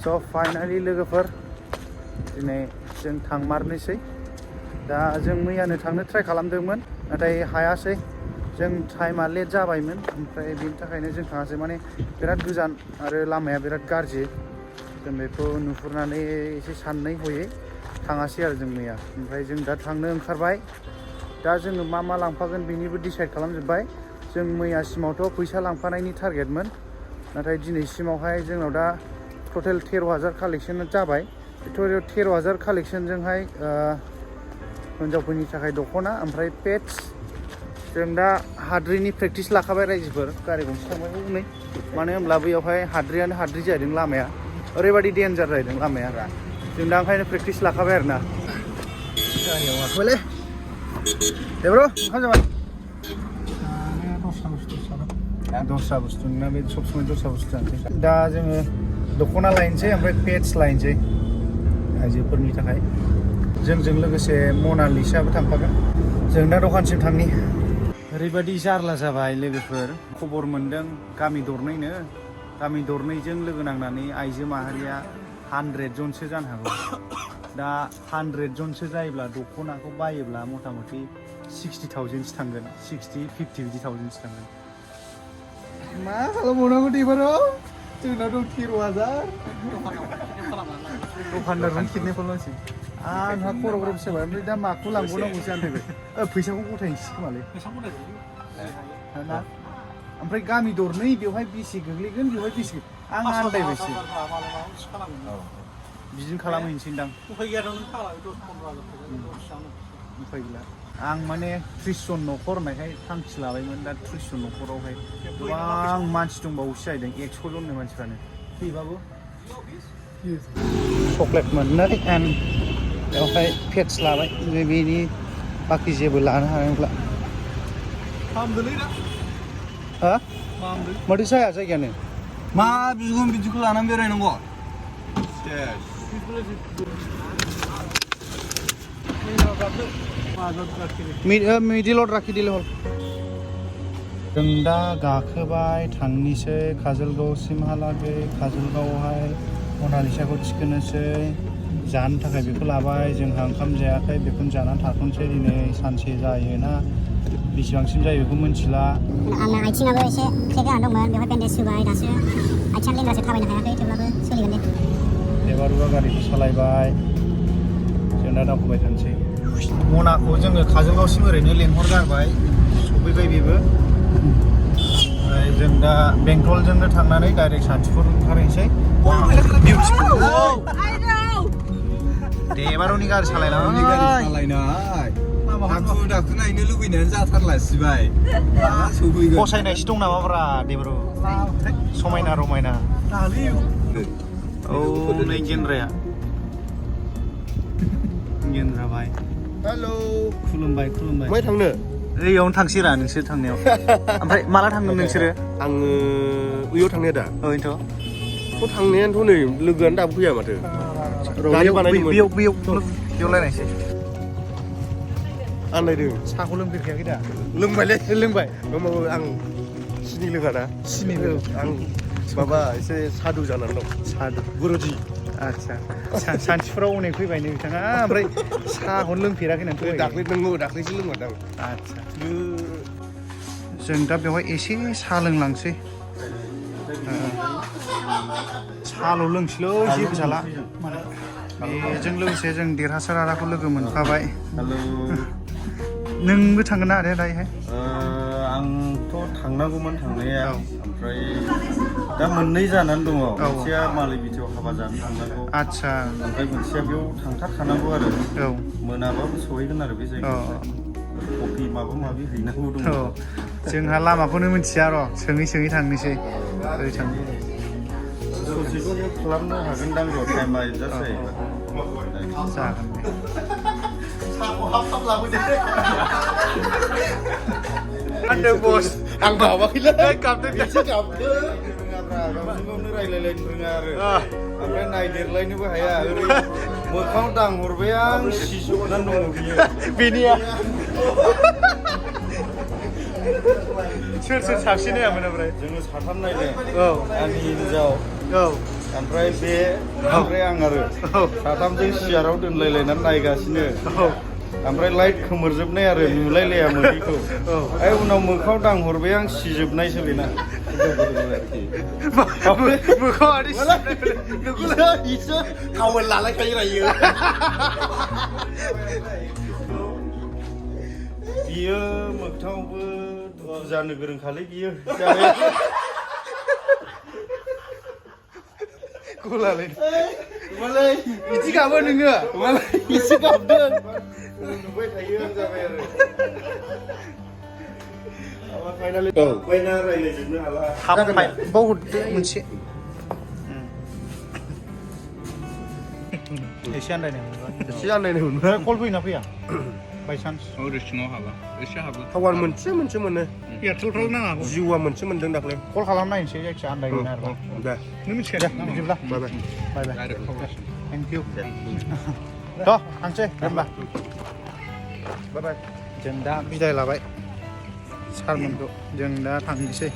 स' फाइनालि लोगोफोर दिनै जों थांमारनोसै दा जों मैयानो थांनो ट्राइ खालामदोंमोन नाथाय हायासै जों टाइमा लेट जाबायमोन ओमफ्राय बेनि थाखायनो जों थाङासै माने बिराद गोजान आरो लामाया बिराद गाज्रि जों बेखौ नुहुरनानै एसे साननै हयै थाङासै आरो जों मैया ओमफ्राय जों दा थांनो ओंखारबाय दा जोङो मा मा लांफागोन बेनिबो डिसाइड खालामजोब्बाय जों मैयासिमावथ' फैसा लांफानायनि टारगेटमोन नाथाय दिनैसिमावहाय जोंनाव दा टटेल 13,000 कालेक्सन जाबाय बे 13,000 कालेक्सनजोंहाय हिन्जावफोरनि थाखाय दख'ना ओमफ्राय पेड्स जों दा हाद्रिनि प्रेक्टिस लाखाबाय रायजोफोर गारि गंसे थांबाय हनै मानो होनब्ला बैयावहाय हाद्रियानो हाद्रि जाहैदों लामाया ओरैबायदि डेन्जार जाहैदों लामाया जों दा ओंखायनो प्रेक्टिस लाखाबाय आरो ना गारियाव गाखोबायलै दे ब्र' ओंखाम जाबाय दस्रा बुस्थु नोंना बे सब समाय दस्रा बुस्थु जानोसै दा जोङो दख'ना लायनोसै ओमफ्राय पेड्स लायनोसै आइजोफोरनि थाखाय जोंजों लोगोसे मनालिसाबो थांफागोन जों दा दखानसिम थांनि ओरैबायदि जारला जाबाय लोगोफोर खबर मोनदों गामि दरनैजों लोगो नांनानै आइजो माहारिया 100 जनसो जानो हागौ दा 100 जनसो जायोब्ला दख'नाखौ बायोब्ला मथा मथि 60,000सो थांगोन 60-50 बिदि थावजेन्डसो थांगोन मा खालामबावनांगौ एबाराव जोंनाव दं 13,000 दखानदारखौनो खेबनायखौल'सै आंहा खर' गरमसो जाबाय ओमफ्राय दा माखौ लांबावनांगौसो जानो फैबाय फैसाखौ गथायनोसै खोमालै ना ओमफ्राय गामि दरनै बेवहाय बेसे गोग्लैगोन बेवहाय बेसे आं आन्दायबायसो बिदिनो खालामहैनोसै दां उफाय गैला आं माने 30 जन न'खर होननायखाय थांखि लाबायमोन दा 30 जन न'खरावहाय गोबां मानसि दंबावोसो जाहैदों 100 जननि मानसिफ्रानो फैबाबो चक्लेट मोननाय एन्ड बेवहाय पेड्स लाबाय बेनि बाखि जेबो लानो हानाय नंला हा माथो जाया जायगायानो मा बिगुम बिदिखौ लानानै बेरायनांगौ मिडिलआव राखिदिले हल जों दा गाखोबाय थांनिसै काजलगावसिमहालागै काजलगावआवहाय मनालिसाखौ थिखोनोसै जानो थाखाय बेखौ लाबाय जोंहा ओंखाम जायाखै बेखौनो जानानै थाथ'नोसै दिनै सानसे जायोना बेसेबांसिम जायो बेखौ मिन्थिला आंना आथिङाबो एसे क्रेक जाना दंमोन बेवहाय बेन्डेज होबाय दासो आथिङा लेंग्रासो थाबायनो हायाखै थेवब्लाबो सोलिगोन दे एबारुवा गारिखौ सालायबाय जों दा दावखोबाय थानोसै मनाखौ जोङो काजलगावसिम ओरैनो लेंहरगारबाय सफैबाय बेबो ओमफ्राय जों दा बेंटलजोंनो थांनानै डाइरेक्ट सान्तिपुर ओंखारहैनोसै देबार'नि गारि सालायनाय हाखु दाखु नायनो लुबैनायानो जाथारला सिबाय फसायनायसो दं नामाब्रा देबार' समायना रमायना औ नै गेन्द्राया गेन्द्रा भाइ हेल' खुलुमबाय माय थांनो ओइयावनो थांसै रा नोंसोर थांनायाव ओमफ्राय माला थांगोन नोंसोरो आङो बैयाव थांनाया दा ओरैनोथ' थांनायानोथ' नै लोगोआनो दाबो फैया माथो गारि बानायदोंमोन बेयाव लायनायसै आन्दायदों साहाखौ लोंफेरखायाखै दा लोंबाय आं सिनि लोङाना सिनि आं माबा एसे सादु जानानै दं सादु गुरुजि आदसा सानथिफुराव अनेक फैबायनो बिथाङा ओमफ्राय साहाखौनो लोंफेराखै नोंथ' दाख्लैसो लोंमारदां आदसा जों दा बेवहाय एसे साहा लोंलांसै साहाल' लोंसैलै जेबो जाला बेजों लोगोसे जों देरहासार आदाखौ लोगो मोनफाबाय नोंबो थांगोन ना आदाया दायोहाय आंथ' थांनांगौमोन थांनाया ओमफ्राय दा मोननै जानानै दङ मोनसेया मालाय बिटिआव हाबा जानो थांनांगौ आदसा ओमफ्राय मोनसेया बेयाव थांथारखानांगौ आरो औ मोनाबाबो सहैगोन आरो बे जायगायाव कफि माबा माबि हैनांगौ दङ जोंहा लामाखौनो मिथिया र' सोङै थांनोसै ओरै थांनो ससेखौ खालामनो हागोनदां र' टाइमा एडजास्ट जायोबा जागोन दे आन्दो बस आं बावाखैलै गाबदों एसे गाबदों गावजों रायलायलायनो रोङा आरो ओमफ्राय नायदेरलायनोबो हाया ओरै मोखाङाव दांहरबाय आं सिज'नानै दङ बियो बेनिया सोर साबसिन नायामोन ओमफ्राय जोङो साथाम नायदों औ आंनि हिन्जाव ओमफ्राय बे ओमफ्राय आं आरो साथामजों सियाराव दोनलायलायनानै नायगासिनो ओमफ्राय लाइट खोमोरजोबनाय आरो नुलायलाया मोदैखौ उनाव मोखाङाव दांहरबाय आं सिजोबनायसो बेना मोखाङाव आरो इसो गावन लालायखायो रायो बियो मोगथाङावबो दुखु जानो गोरोंखालै बियो गलालै मालाय बिदि गाबो नोङो मालाय एसे गाबदों नुबाय थायो आं जाबाय आरो फाइनालि बायना रायज्लायजोबनो हाला हाबबाय बावहरदो मोनसे एसे आन्दायनाय मोनबाय कल फैना फैया बायसान्स सिङाव हाबा एसे हाबो टावार मोनसे मोनो एयारटेलफ्राव नाङा जिउआ मोनसे मोनदों दाख्लै कल खालामनायनोसै जायखिया आन्दायगोन आरो दे नों मिथिखाया बिदिब्ला बाय बाय बाय बाय थेंक इउ थ' थांसै होनबा बाय बाय जों दा बिदाय लाबाय सारमोनखौ जों दा थांनोसै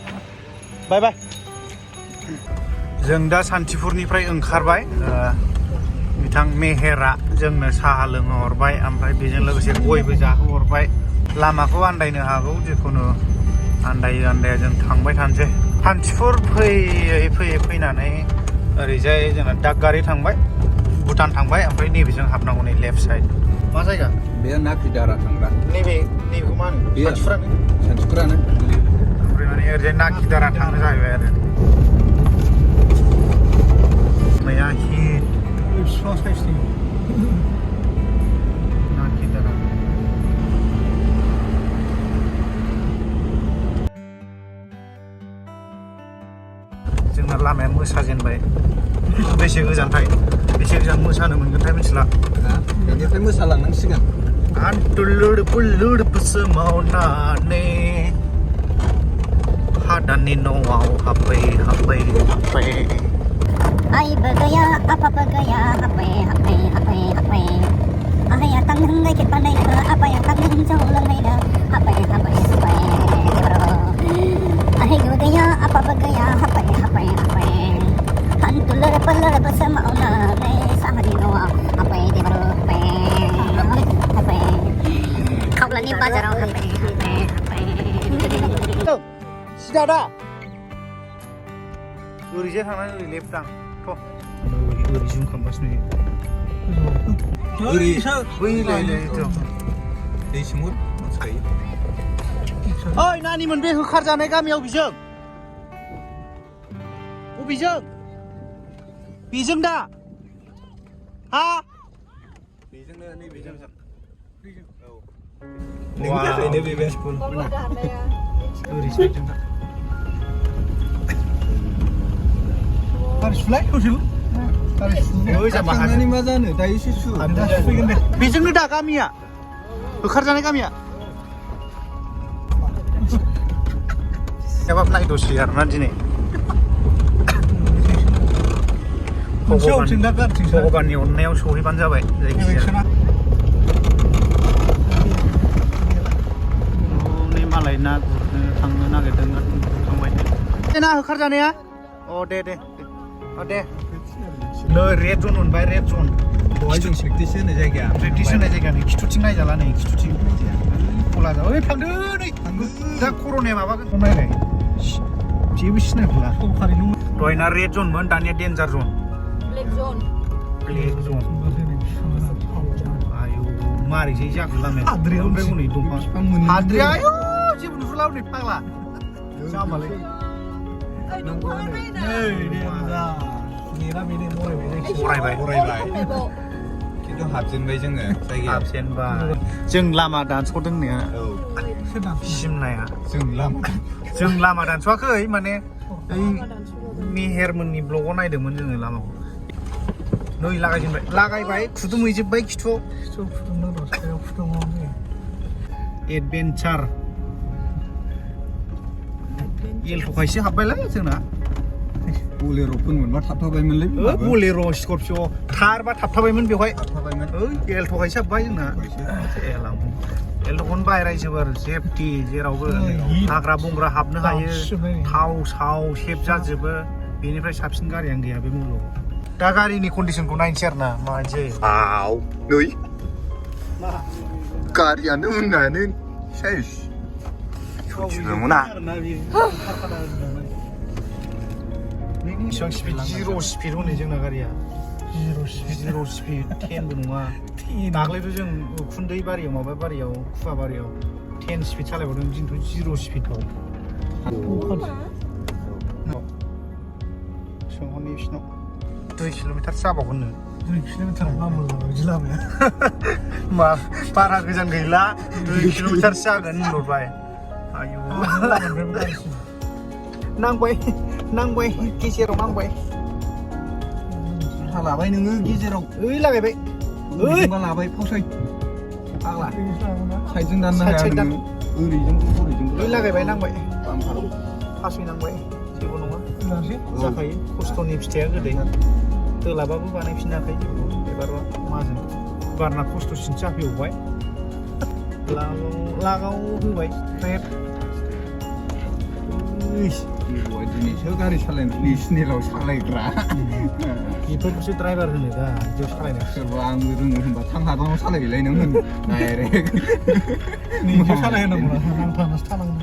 बाय बाय जों दा सान्तिपुरनिफ्राय ओंखारबाय बिथां मेहेरा जोंनो साहा लोंहरबाय ओमफ्राय बेजों लोगोसे गयबो जाहोहरबाय लामाखौ आन्दायनो हागौ जिखुनु आन्दायो आन्दाया जों थांबाय थानोसै सान्तिपुर फैयै फैयै फैनानै ओरैजाय जोंना दागगारि थांबाय भुटान थांबाय ओमफ्राय नैबेजों हाबनांगौ नै लेफ्ट साइड मा जायगा बे नाकिदारा थांग्रा नैबेखौ मा होनो सानथिफुरानो ओमफ्राय माने ओरैजाय नाकिदारा थांनो जाहैबाय आरो मैया हिट बिफां साइसनि नाकिदारा जोंना लामाया मोसाजेनबाय बेसे गोजानथाय बेसे गोजान मोसानो मोनगोनथाय मिथिला बेनिफ्राय मोसालांनांसिगोन आन्दुलुर बुलुर मावनानै हादाननि न'आव हाबै हाबै हाबै आइबो गैया आफाबो गैया हाबै हाबै हाबै हाबै आहाया थांदों खेबबानायनो आफाया थांदों जौ लोंनायनो हाबै हाबै हाबै आहायबो गैया आफाबो गैया हाबै हाबै हाबै हान्थुलुर बुलुर मावनानै साहानि न'आव हाबै देबार हाबै हाबै खावलानि बाजाराव हाबै हाबै हाबै सिदा दा ओरैजाय थांनानै ओरै लेफ्ट दां थ' ओरै जुम खालामगासिनो ओरै बैलायलाय दै सिमुर मोसायो ओइ नानिमोन बे होखारजानाय गामियाव बिजों बबेजों बेजों दा हा बेजोंनो नैबेजों नोंनि थाखायनो बे बेस्टफुल ओरै साइडजों दा सुलाय ससेल थांनानै मा जानो दायो एसे सु फैगोन दे बेजोंनो दा गामिया होखारजानाय गामिया एबाब नायद'सै आरोना दिनै भगबाननि अननायाव सहैबानो जाबाय जायखिजाया नै मालाय ना गुरनो थांनो नागिरदों थांबाय ना होखारजानाया अ दे दे दे नै रेड जन मोनबाय रेड जन बहाय जों प्रेक्टिस होनाय जायगाया प्रेक्टिस होनाय जायगा नै खिथुथिं नायजाला नै खिथुथिं खला जा ओइ थांदो नै दा कर'नाया माबागोन नायलाय जेबो सिनायख'ला दहायना रेड जनमोन दानिया डेन्जार जन ब्लेक जन आयौ मारैसै जाखो लामाया ओमफ्राय हनै दंफां हाद्रिया आयौ जेबो नुहुरला हनै फाग्ला जामालै बरायबाय खिन्थु हाबजेनबाय जोङो जायगायाव हाबजेनबाय जों लामा दानस'दों ने सिमनाया जों लामा दानस'वाखै माने ओइ मेहेरमोननि ब्लगाव नायदोंमोन जोङो लामाखौ नै लागायबाय खुदुमहैजोब्बाय खिथुआव एडभेन्चार एलथ'खायसो हाबबायलाय जोंना बलेर'फोर मोनबा थाबथाबायमोनलै बलेर' स्करपिय' थारबा थाबथाबायमोन बेवहाय ओइ एलथ'खायसो हाबबाय जोंना एलथ'खौनो बायरायजोबो आरो सेफटि जेरावबो हाग्रा बंग्रा हाबनो हायो थाव साव सेफ जाजोबो बेनिफ्राय साबसिन गारियानो गैया बे मुलुगाव दा गारिनि कन्डिसनखौ नायनोसै आरो ना माबायदि जायो Wow. Nuy. Karyaनो होननानै सेस. सथिनो मोना. बेसेबां स्पिड 0 स्पिड हनै जोंना गारिया 0 स्पिड 10 बो नङा दाख्लैथ' जों उखुन्दै बारियाव माबा बारियाव खुवा बारियाव 10 स्पिड सालायबावदों दिनैथ' 0 स्पिडआव सोंहरनि बिसिनाव 2 किल'मिटार जाबावगोननो 2 किल'मिटार मा मोजां बिदि लामाया मा बारा गोजान गैला 2 किल'मिटारसो जागोन होनहरबाय आयौ नांबाय गेजेराव नांबाय लाबाय नोङो गेजेराव ओइ लागायबाय ओइ लाबाय फावसाय फाग्ला साइडजों दाननो हाया नोङो ओरैजों ओइ लागायबाय नांबाय फासयनांबाय जेबो नङा जाखायो खस्थ'नि फिथाइया गोदै दोलाबाबो बानायफिननो हाखायो एबारबा माजों बारना खस्थ'सिन जाफैबावबाय लागाव होबाय दिनैसो गारि सालायनो स्नेलाव सालायग्रा बेफोरखौसो ड्राइभार होनो दा बिदियाव सालायनो सोरबा आंबो रोङो होनबा थाम हादानाव सालायहैलाय नों होन डाइरेक्ट नैजों सालायहोनांगौ ना नांथारनासो थानांगौ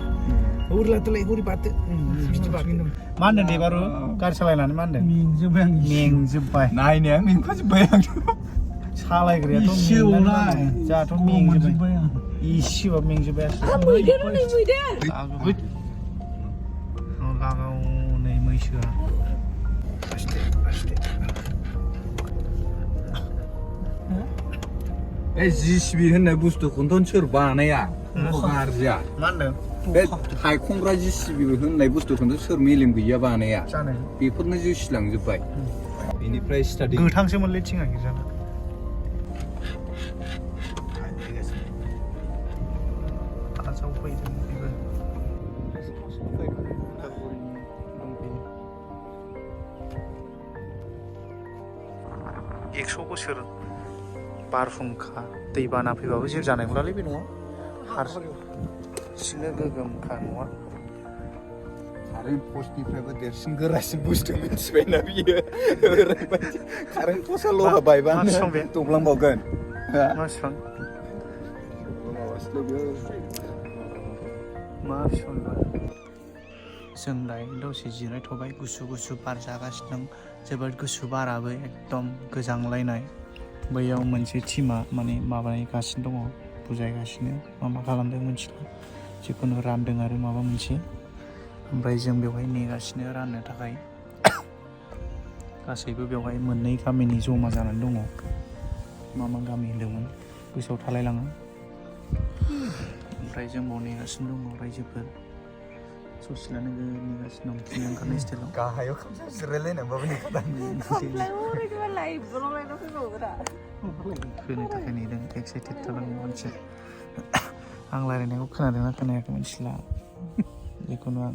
हौरै लादोलाय हौरै बारदो बिदि बारदो मा होनदों दे बारु गारि सालायनानै मा होनदों मेंजोब्बाय नायनाया मेंखाजोब्बाय आं सालायग्रायाथ' मेंजोब्बाय जोंहाथ' मेंजोब्बाय इसेबाबो मेंजोब्बाय लागाव नै मैसोआ बे जिसिबि होननाय बुस्थुखौनोथ' सोर बानाया गारजिया मा होनदों बे हायखंग्रा जिसिबि होननाय बुस्थुखौनोथ' सोर मेलेम गैया बानाया बेफोरनो जुसिलांजोब्बाय बेनिफ्राय स्टार्टिं गोथांसो मोनलै थिङा गिर्जाना आजाव फैदों बेबो 100 बोसोर बारहुंखा दैबाना फैबाबो जेबो जानाय नङालै बे न'आ हारसिंनो गोगोमखा न'आ कारेन्ट पस्टनिफ्रायबो देरसिन गोरासिन बुस्थु मिथिबायना बियो कारेन्ट पस्टआ लहा बायबानो दब्लांबावगोन मा बिफां मा बिफां जों दायो दसे जिरायथ'बाय गुसु गुसु बार जागासिनो दं जोबोद गुसु बाराबो एकदम गोजांलायनाय बैयाव मोनसे टिमा माने माबागासिनो दङ बुजायगासिनो मा खालामदों मिथिला जिखुनु रानदों आरो माबा मोनसे ओमफ्राय जों बेवहाय नेगासिनो राननो थाखाय गासैबो बेवहाय मोननै गामिनि जमा जानानै दङ मा गामि होनदोंमोन गोसोआव थालायलाङो ओमफ्राय जों बाव नेगासिनो दङ रायजोफोर ससिला नोगो नेगासिनो दं फुङाव ओंखारनाय स्टाइलाव गाहायाव खामसा जिरायलायनांबाबो नेखादां फैनो थाखाय नेदों एक्साइटेड जादों मोनसे आं रायलायनायखौ खोनादोंना खोनायाखै मिथिला जिखुनु आं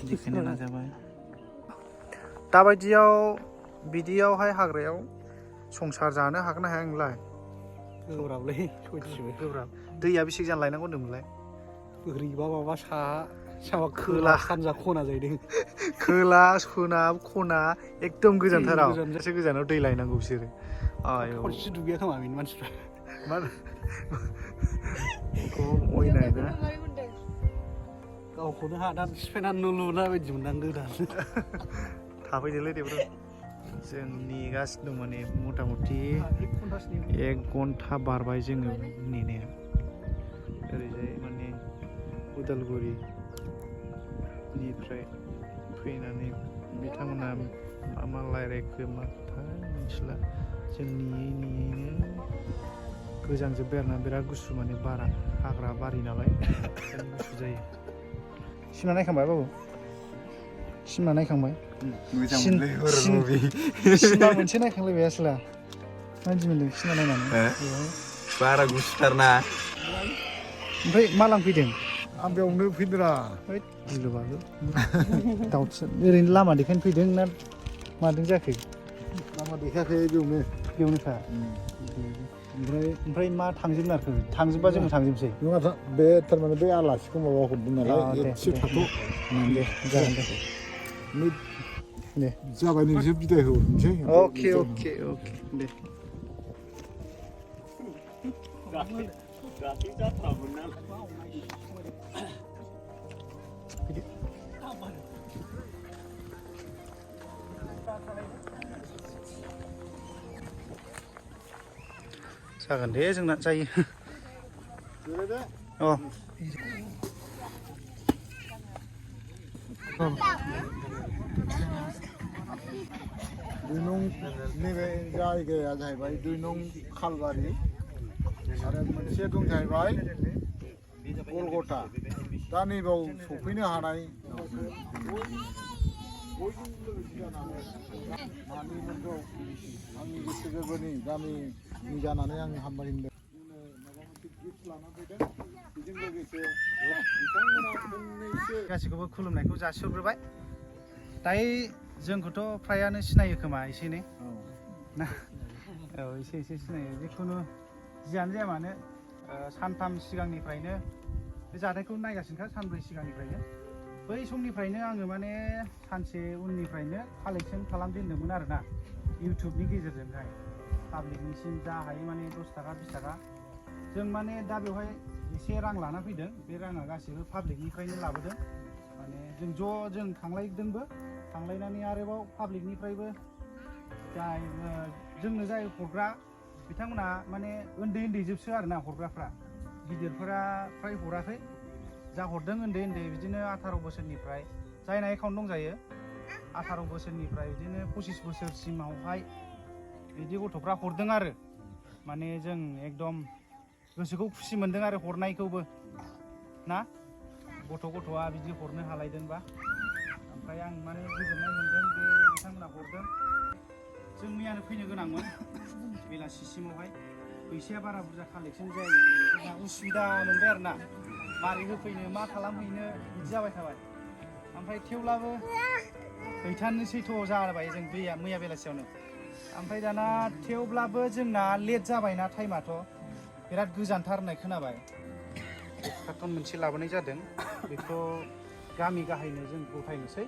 देखायनो नाजाबाय दाबायदियाव बिदियावहाय हाग्रायाव संसार जानो हागोन ना हाया नोंलाय गोब्राबलै सयथिबो गोब्राब दैया बेसे गोजान लायनांगौ होनदोंमोनलाय बोरैबा माबा साहा खोला सानजा खना जाहैदों खोला सोनाब खना एकदम गोजानथाराव एसे गोजानाव दै लायनांगौ बिसोरो आयौ खनसे दुगैया खोमा बेनि मानसिफ्रा मा अयनाय ना गावखौनो हादान सिफायनानै न' लुना बायदि मोनदां गोदान थाफैदोलै देब्र जों नेगासिनो दं माने मथा मथि 1 घन्टा बारबाय जोङो नेनाया ओरैजाय माने उदालगुरिनिफ्राय फैनानै बिथांमोना मा रायज्लायखो माथाय मिथिला जों नेयैनो गोजांजोब्बाय आरोना बिराद गुसु माने बारा हाग्रा बारि नालाय गुसु जायो सिमा नायखांबाय बाबु सिमा नायखांबाय सिमा मोनसे नायखांलायबाय आसोला माबायदि मोनदों सिमा नायनानै बारा गुसुथारना ओमफ्राय मा लांफैदों आं बेयावनो फैदोंरा गिलुबालु दाउसो ओरैनो लामा देखायनो फैदों ना मादों जाखो लामा देखायाखै बेयावनोखा ओमफ्राय मा थांजोबनो आरोखो थांजोबबा जोङो थांजोबसै नङा बे थारमाने बे आलासिखौ माबा हरदों नालाय एसे थाथ' दे जागोन दे दे जाबाय नोंसोर बिदाय होनोसै अके अके अके दे जागोन दे जोंना जायो अ दुइ नं नैबे जायगाया जाहैबाय 2 नं खालबारि आरो मोनसे दं जाहैबाय गलगथा दा नैबाव सफैनो हानाय मानि मोनगौ आंनि गोसो गोरबोनि गामिनि जानानै आं हामबाय होनदों माबा मोनसे गिफ्ट लाना फैदों बेजों लोगोसे बिथांमोना फंनैसो गासैखौबो खुलुमनायखौ जासिहरग्रोबाय दायो जोंखौथ' फ्रायानो सिनायो खोमा एसे एनै ना औ एसे एसे सिनायो जिखुनु जियानो जाया मानो सानथाम सिगांनिफ्रायनो बे जाथायखौ नायगासिनोखा सानब्रै सिगांनिफ्रायनो बै समनिफ्रायनो आङो माने सानसे उननिफ्रायनो कालेक्सन खालामजेनदोंमोन आरोना इउटुबनि गेजेरजोंहाय पाब्लिकनिसिम जा हायो माने 10 थाखा 20 थाखा जों माने दा बेवहाय एसे रां लाना फैदों बे राङा गासैबो पाब्लिकनिफ्रायनो लाबोदों माने जों थांलायदोंबो थांलायनानै आरोबाव पाब्लिकनिफ्रायबो जाय जोंनो जाय हरग्रा बिथांमोना माने उन्दै जोबसो आरोना हरग्राफ्रा गिदिरफोरा फ्राय हराखै जा हरदों उन्दै बिदिनो 18 बोसोरनिफ्राय जायना एकाउन्ट दंजायो 18 बोसोरनिफ्राय बिदिनो 25 बोसोरसिमावहाय बिदि गथ'फ्रा हरदों आरो माने जों एकदम गोसोखौ खुसि मोनदों आरो हरनायखौबो ना गथ'आ बिदि हरनो हालायदोंबा ओमफ्राय आं माने गोजोननाय मोनदों बे बिथांमोना हरदों जों मैयानो फैनो गोनांमोन बेलासिसिमावहाय फैसाया बारा बुरजा कालेक्सन जायो जोंहा उसुबिदा मोनबाय आरोना मारै होफैनो मा खालामहैनो बिदि जाबाय थाबाय ओमफ्राय थेवब्लाबो हैथारनोसैथ' जाबाय जों मैया बेलासियावनो ओमफ्राय दाना थेवब्लाबो जोंना लेट जाबायना टाइमाथ' बिराद गोजानथार होननाय खोनाबाय कार्टन मोनसे लाबोनाय जादों बेखौ गामि गाहायनो जों गथायनोसै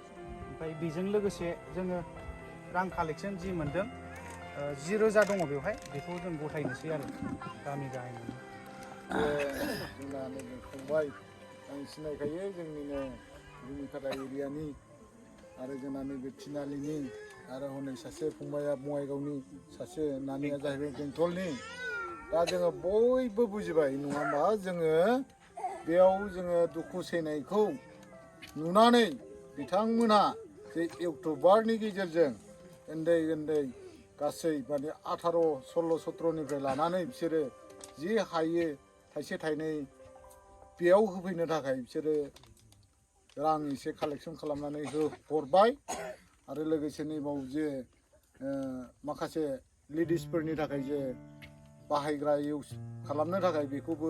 ओमफ्राय बेजों लोगोसे जोङो रां कालेक्सन जि मोनदों 10,000 दङ बेवहाय बेखौ जों गथायनोसै आरो गामि गाहायनो जोंना नैबे फंबाय आं सिनायखायो जोंनिनो रुनिखाता एरियानि आरो जोंना नैबे थिनालिनि आरो हनै सासे फंबाया बङाइगावनि सासे नानिया जाहैबाय बेंटलनि दा जोङो बयबो बुजिबाय नङा होमबा जोङो बेयाव जोङो दुखु सैनायखौ नुनानै बिथांमोनहा जे इउटुबारनि गेजेरजों उन्दै गासै माने 18, 16, 17निफ्राय लानानै बिसोरो जि हायो थाइसे थाइनै बेयाव होफैनो थाखाय बिसोरो रां एसे कालेक्सन खालामनानै हरबाय आरो लोगोसे नैबाव जे माखासे लेडिसफोरनि थाखाय जे बाहायग्रा इउज खालामनो थाखाय बेखौबो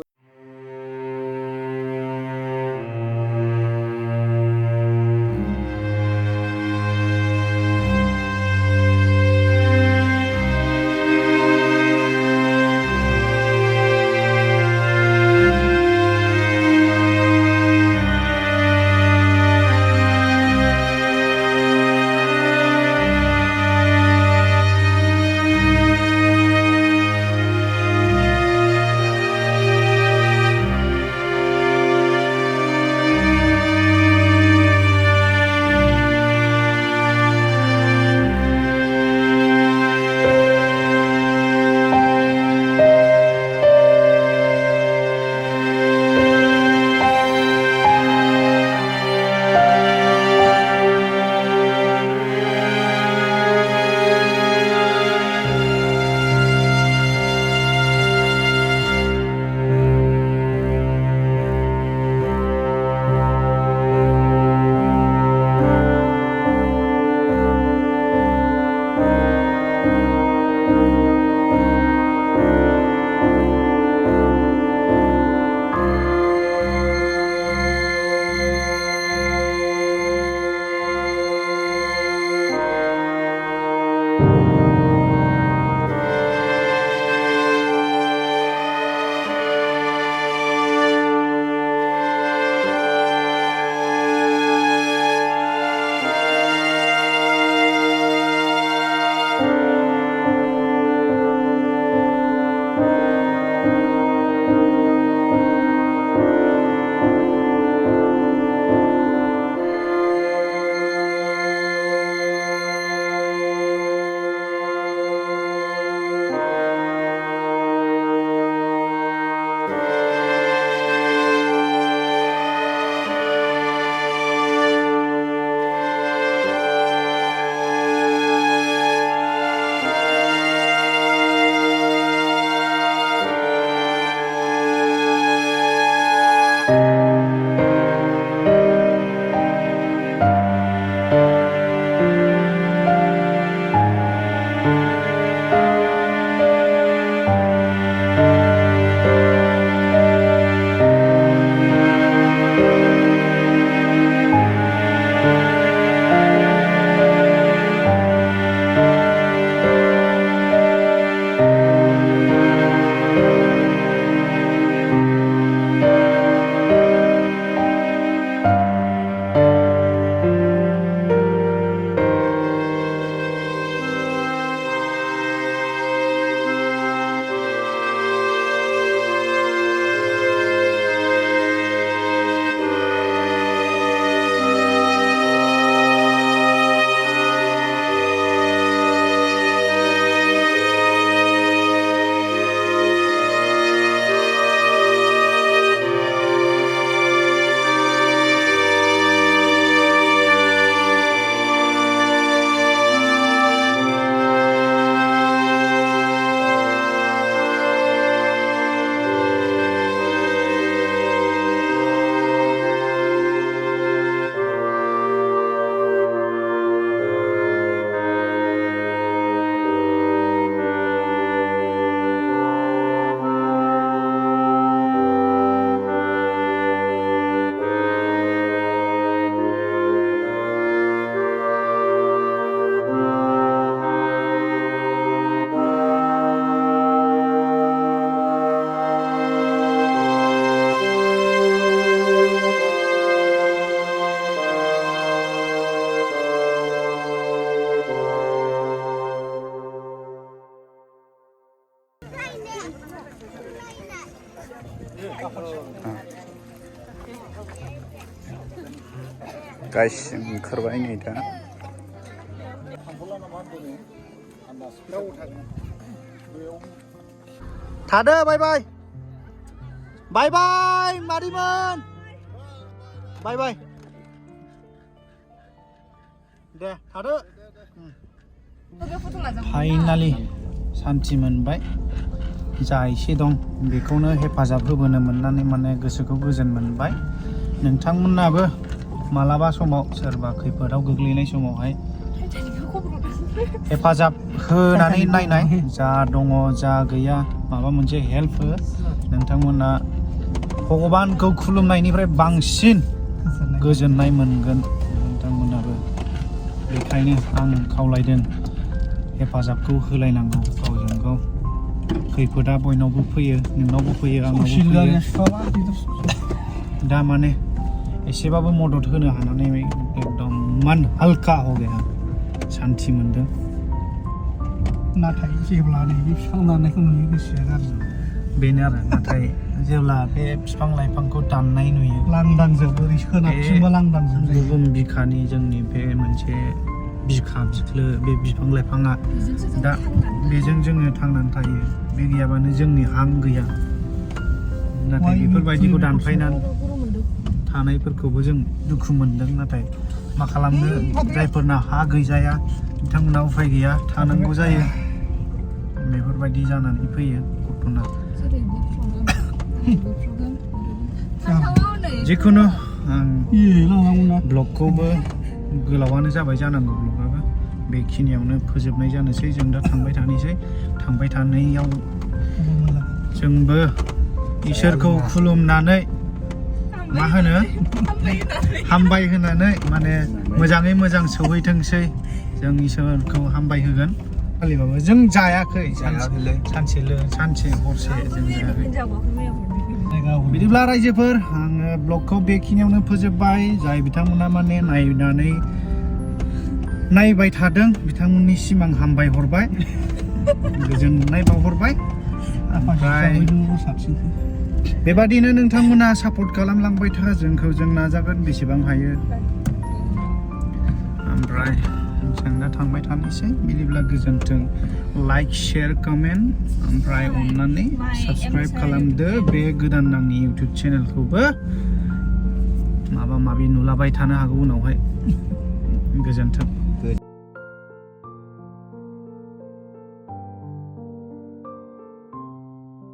गाइस ओंखारबाय नै दा थादो बाय बाय बाय बाय मादैमोन बाय बाय दे थादो फाइनालि सान्थि मोनबाय जा एसे दं बेखौनो हेफाजाब होबोनो मोननानै माने गोसोखौ गोजोन मोनबाय नोंथांमोनाबो मालाबा समाव सोरबा खैफोदाव गोग्लैनाय समावहाय हेफाजाब होनानै नायनाय जा दङ जा गैया माबा मोनसे हेल्प हो नोंथांमोना भगबानखौ खुलुमनायनिफ्राय बांसिन गोजोननाय मोनगोन नोंथांमोनाबो बेखायनो आं खावलायदों हेफाजाबखौ होलायनांगौ गावजों गाव खैफोदा बयनावबो फैयो नोंनावबो फैयो आंनावबो फैयो दा माने एसेबाबो मदद होनो हानानै एकदम मन हल्का हो गया सान्थि मोनदों नाथाय जेब्ला नैबे बिफां दाननायखौ नुयो गोसोआ गाज्रि बेनो आरो नाथाय जेब्ला बे बिफां लाइफांखौ दाननाय नुयो लांदां जोब ओरै सोनाबथिंबा लांदां जोब बुहुम बिखानि जोंनि बे मोनसे बिखा बिख्लो बे बिफां लाइफाङा दा बेजों जोङो थांनानै थायो बे गैयाबानो जोंनि हां गैया नाथाय बेफोरबायदिखौ दानफायनानै थानायफोरखौबो जों दुखु मोनदों नाथाय मा खालामनो जायफोरना हा गैजाया बिथांमोना उफाय गैया थानांगौ जायो बेफोरबायदि जानानै फैयो घटना जिखुनु आं ब्लगखौबो गोलावानो जाबाय जानांगौ ब्लगाबो बेखिनियावनो फोजोबनाय जानोसै जों दा थांबाय थानायाव जोंबो इसोरखौ खुलुमनानै मा होनो हामबाय होनानै माने मोजाङै मोजां सौहैथोंसै जों इसोरखौ हामबाय होगोन खालिबाबो जों जायाखै सानसे हरसे जों जायाखै बिदिब्ला रायजोफोर आङो ब्लगखौ बेखिनियावनो फोजोबबाय जाय बिथांमोना माने नायबाय थादों बिथांमोननिसिम आं हामबाय हरबाय गोजोननाय बावहरबाय ओमफ्राय बेबादिनो नोंथांमोना सापर्ट खालामलांबाय था जोंखौ जों नाजागोन बेसेबां हायो ओमफ्राय जों दा थांबाय थानोसै बिदिब्ला गोजोन्थों लाइक शेयार कमेन्ट ओमफ्राय अननानै साबस्क्राइब खालामदो बे गोदान आंनि इउटिउब चेनेलखौबो माबा माबि नुलाबाय थानो हागौ उनावहाय गोजोन्थों